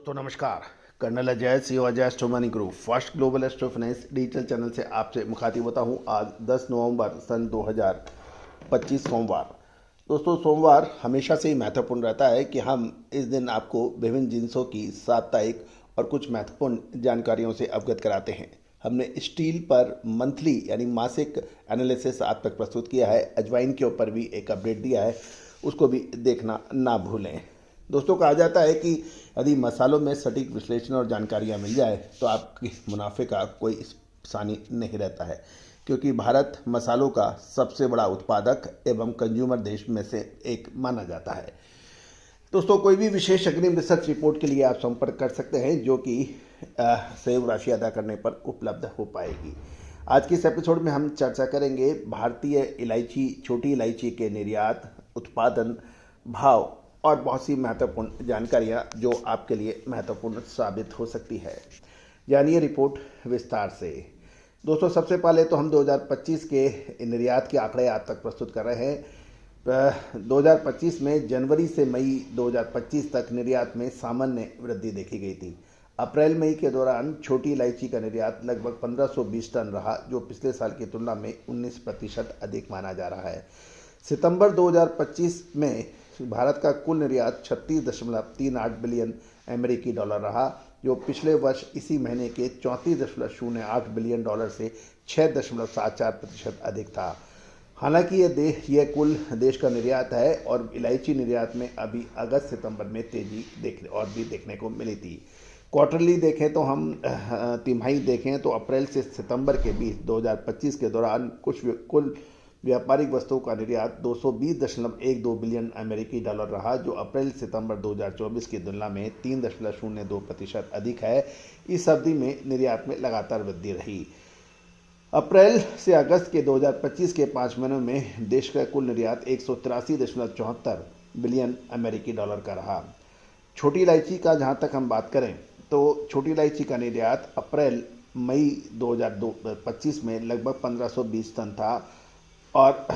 दोस्तों नमस्कार। Colonel Ajay CO Ajay astro money group first global astro finance digital channel से आपसे मुखातिब होता हूं। आज 10 नवंबर सन 2025 सोमवार। दोस्तों सोमवार हमेशा से ही महत्वपूर्ण रहता है कि हम इस दिन आपको विभिन्न जिन्सों की साप्ताहिक और कुछ महत्वपूर्ण जानकारियों से अवगत कराते हैं। हमने स्टील पर मंथली यानी मासिक एनालिसिस आप तक प्रस्तुत किया है। अजवाइन के ऊपर भी एक अपडेट दिया है, उसको भी देखना ना भूलें। दोस्तों कहा जाता है कि यदि मसालों में सटीक विश्लेषण और जानकारियाँ मिल जाए तो आपके मुनाफे का कोई सानी नहीं रहता है, क्योंकि भारत मसालों का सबसे बड़ा उत्पादक एवं कंज्यूमर देश में से एक माना जाता है। दोस्तों कोई भी विशेष अग्रिम रिसर्च रिपोर्ट के लिए आप संपर्क कर सकते हैं, जो कि सहयोग राशि अदा करने पर उपलब्ध हो पाएगी। आज के इस एपिसोड में हम चर्चा करेंगे भारतीय इलायची, छोटी इलायची के निर्यात, उत्पादन, भाव और बहुत सी महत्वपूर्ण जानकारियां जो आपके लिए महत्वपूर्ण साबित हो सकती है। जानिए रिपोर्ट विस्तार से। दोस्तों सबसे पहले तो हम 2025 के निर्यात के आंकड़े आप तक प्रस्तुत कर रहे हैं। 2025 में जनवरी से मई 2025 तक निर्यात में सामान्य वृद्धि देखी गई थी। अप्रैल मई के दौरान छोटी इलायची का निर्यात लगभग 1520 टन रहा, जो पिछले साल की तुलना में 19% अधिक माना जा रहा है। सितंबर 2025 में भारत का कुल निर्यात 36.38 बिलियन अमेरिकी डॉलर रहा, जो पिछले वर्ष इसी महीने के 34.08 बिलियन डॉलर से 6.74% अधिक था। हालांकि यह कुल देश का निर्यात है और इलायची निर्यात में अभी अगस्त सितंबर में तेजी देखने को मिली थी। क्वार्टरली देखें तो हम तिमाही देखें तो अप्रैल से सितंबर के बीच 2025 के दौरान कुल व्यापारिक वस्तुओं का निर्यात 220.12 बिलियन अमेरिकी डॉलर रहा, जो अप्रैल सितंबर 2024 की तुलना में 3.02% अधिक है। इस अवधि में निर्यात में लगातार वृद्धि रही। अप्रैल से अगस्त के 2025 के 5 महीनों में देश का कुल निर्यात 183.74 बिलियन अमेरिकी डॉलर का रहा। छोटी इलायची का जहां तक हम बात करें तो छोटी इलायची का निर्यात अप्रैल मई 2025 में लगभग 1520 टन था। और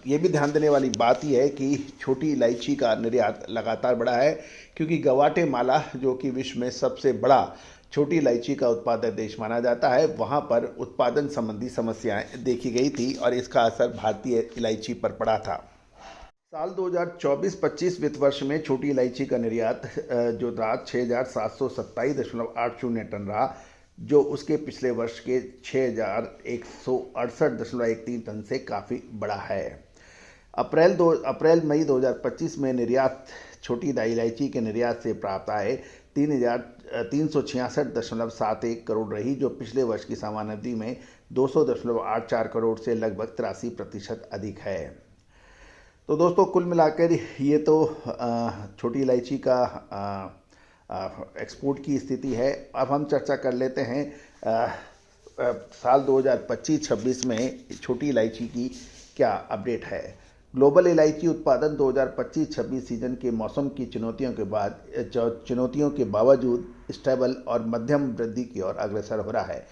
ये भी ध्यान देने वाली बात यह है कि छोटी इलायची का निर्यात लगातार बढ़ा है, क्योंकि ग्वाटेमाला जो कि विश्व में सबसे बड़ा छोटी इलायची का उत्पादक देश माना जाता है, वहाँ पर उत्पादन संबंधी समस्याएं देखी गई थी और इसका असर भारतीय इलायची पर पड़ा था। साल 2024-25 वित्त वर्ष में छोटी इलायची का निर्यात जो रहा 6,727.80 टन रहा, जो उसके पिछले वर्ष के 6,168.13 टन से काफ़ी बड़ा है। अप्रैल मई 2025 में निर्यात छोटी इलायची के निर्यात से प्राप्त आय 3,366.71 करोड़ रही, जो पिछले वर्ष की समान अवधि में 200.84 करोड़ से लगभग 83% अधिक है। तो दोस्तों कुल मिलाकर ये तो छोटी इलायची का एक्सपोर्ट की स्थिति है। अब हम चर्चा कर लेते हैं साल 2025-26 में छोटी इलायची की क्या अपडेट है। ग्लोबल इलायची उत्पादन 2025-26 सीजन के मौसम की चुनौतियों के बावजूद स्टेबल और मध्यम वृद्धि की ओर अग्रसर हो रहा है।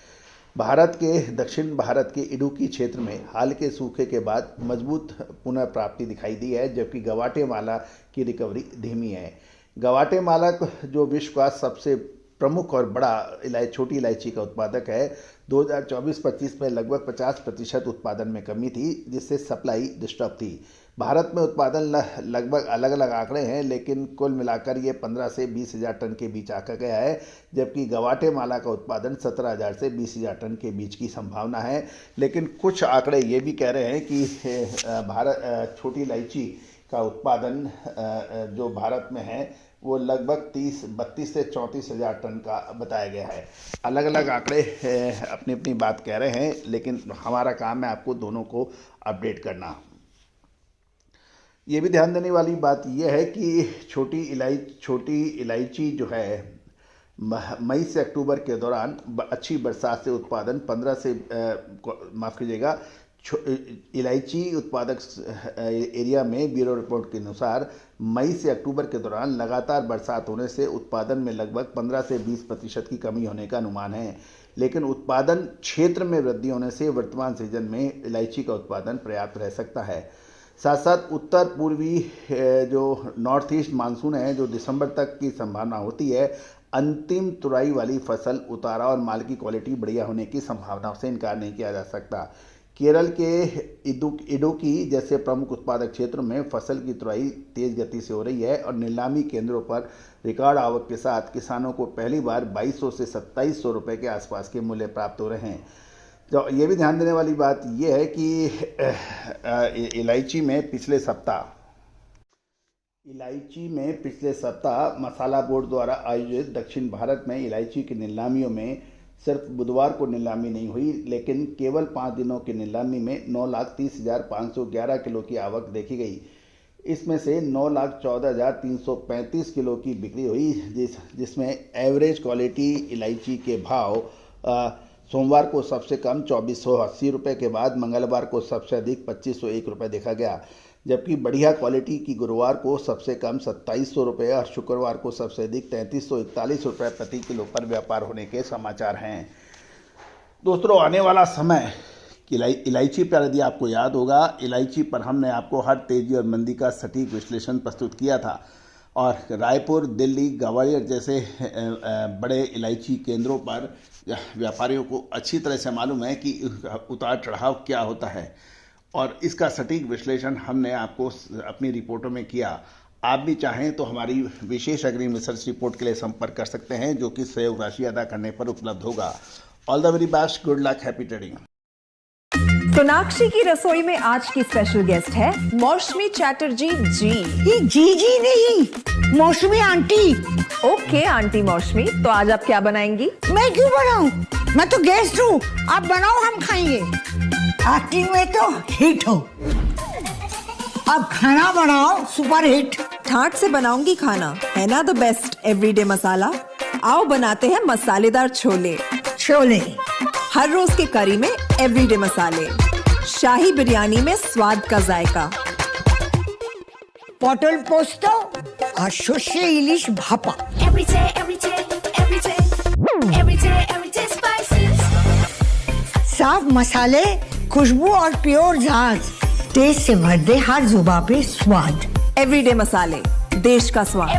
भारत के दक्षिण भारत के इडुक्की क्षेत्र में हाल के सूखे के बाद मजबूत पुनः प्राप्ति दिखाई दी है, जबकि ग्वाटेमाला की रिकवरी धीमी है। ग्वाटेमाला जो विश्व का सबसे प्रमुख और बड़ा छोटी इलायची का उत्पादक है, 2024-25 में लगभग 50% उत्पादन में कमी थी, जिससे सप्लाई डिस्टर्ब थी। भारत में उत्पादन लगभग अलग अलग आंकड़े हैं, लेकिन कुल मिलाकर ये 15 से 20,000 टन के बीच आका गया है, जबकि ग्वाटेमाला का उत्पादन 17,000 से 20,000 टन के बीच की संभावना है। लेकिन कुछ आंकड़े ये भी कह रहे हैं कि छोटी इलायची का उत्पादन जो भारत में है वो लगभग 32 से 34,000 टन का बताया गया है। अलग अलग आंकड़े अपनी अपनी बात कह रहे हैं, लेकिन हमारा काम है आपको दोनों को अपडेट करना। ये भी ध्यान देने वाली बात यह है कि छोटी इलायची जो है मई से अक्टूबर के दौरान अच्छी बरसात से उत्पादन 15 से माफ़ कीजिएगा इलायची उत्पादक एरिया में ब्यूरो रिपोर्ट के अनुसार मई से अक्टूबर के दौरान लगातार बरसात होने से उत्पादन में लगभग 15 से 20% की कमी होने का अनुमान है, लेकिन उत्पादन क्षेत्र में वृद्धि होने से वर्तमान सीजन में इलायची का उत्पादन पर्याप्त रह सकता है। साथ साथ उत्तर पूर्वी जो नॉर्थ ईस्ट मानसून है जो दिसंबर तक की संभावना होती है, अंतिम तुराई वाली फसल उतारा और माल की क्वालिटी बढ़िया होने की संभावना से इनकार नहीं किया जा सकता। केरल के इडुक्की जैसे प्रमुख उत्पादक क्षेत्रों में फसल की तुराई तेज गति से हो रही है और नीलामी केंद्रों पर रिकॉर्ड आवक के साथ किसानों को पहली बार 2200 से 2700 रुपये के आसपास के मूल्य प्राप्त हो रहे हैं। तो ये भी ध्यान देने वाली बात यह है कि इलायची में पिछले सप्ताह मसाला बोर्ड द्वारा आयोजित दक्षिण भारत में इलायची की नीलामियों में सिर्फ बुधवार को नीलामी नहीं हुई, लेकिन केवल 5 दिनों की नीलामी में 9,30,511 किलो की आवक देखी गई। इसमें से 9,14,335 किलो की बिक्री हुई, जिसमें एवरेज क्वालिटी इलायची के भाव सोमवार को सबसे कम 2480 रुपये के बाद मंगलवार को सबसे अधिक 2501 रुपये देखा गया, जबकि बढ़िया क्वालिटी की गुरुवार को सबसे कम 2700 रुपये और शुक्रवार को सबसे अधिक 3341 रुपये प्रति किलो पर व्यापार होने के समाचार हैं। दोस्तों, आने वाला समय इलायची पर यदि आपको याद होगा, इलायची पर हमने आपको हर तेजी और मंदी का सटीक विश्लेषण प्रस्तुत किया था और रायपुर, दिल्ली, ग्वालियर जैसे बड़े इलायची केंद्रों पर व्यापारियों को अच्छी तरह से मालूम है कि उतार चढ़ाव क्या होता है और इसका सटीक विश्लेषण हमने आपको अपनी रिपोर्टों में किया। आप भी चाहें तो हमारी विशेष अग्रिम रिसर्च रिपोर्ट के लिए संपर्क कर सकते हैं, जो कि सहयोग राशि अदा करने पर उपलब्ध होगा। All the very best, good luck, happy trading. Sonakshi की रसोई में आज की स्पेशल गेस्ट है मौसमी चैटर्जी जी। ये जी नहीं, मौसमी आंटी। ओके आंटी मौसमी, तो आज आप क्या बनाएंगी? मैं क्यों बनाऊं? मैं तो गेस्ट हूँ, आप बनाओ, हम खाएंगे। एक्टिंग में तो हिट हो, अब खाना बनाओ सुपर हिट। ठाट से बनाऊंगी खाना, है ना द बेस्ट एवरीडे मसाला। आओ बनाते हैं मसालेदार छोले। हर रोज के करी में एवरीडे मसाले, शाही बिरयानी में स्वाद का जायका। पटल पोस्तो और शुष्य इलिश भापा। साफ मसाले, खुशबू और प्योर झाग, टेस्ट से भर दे हर जुबान पे स्वाद। एवरीडे मसाले, देश का स्वाद।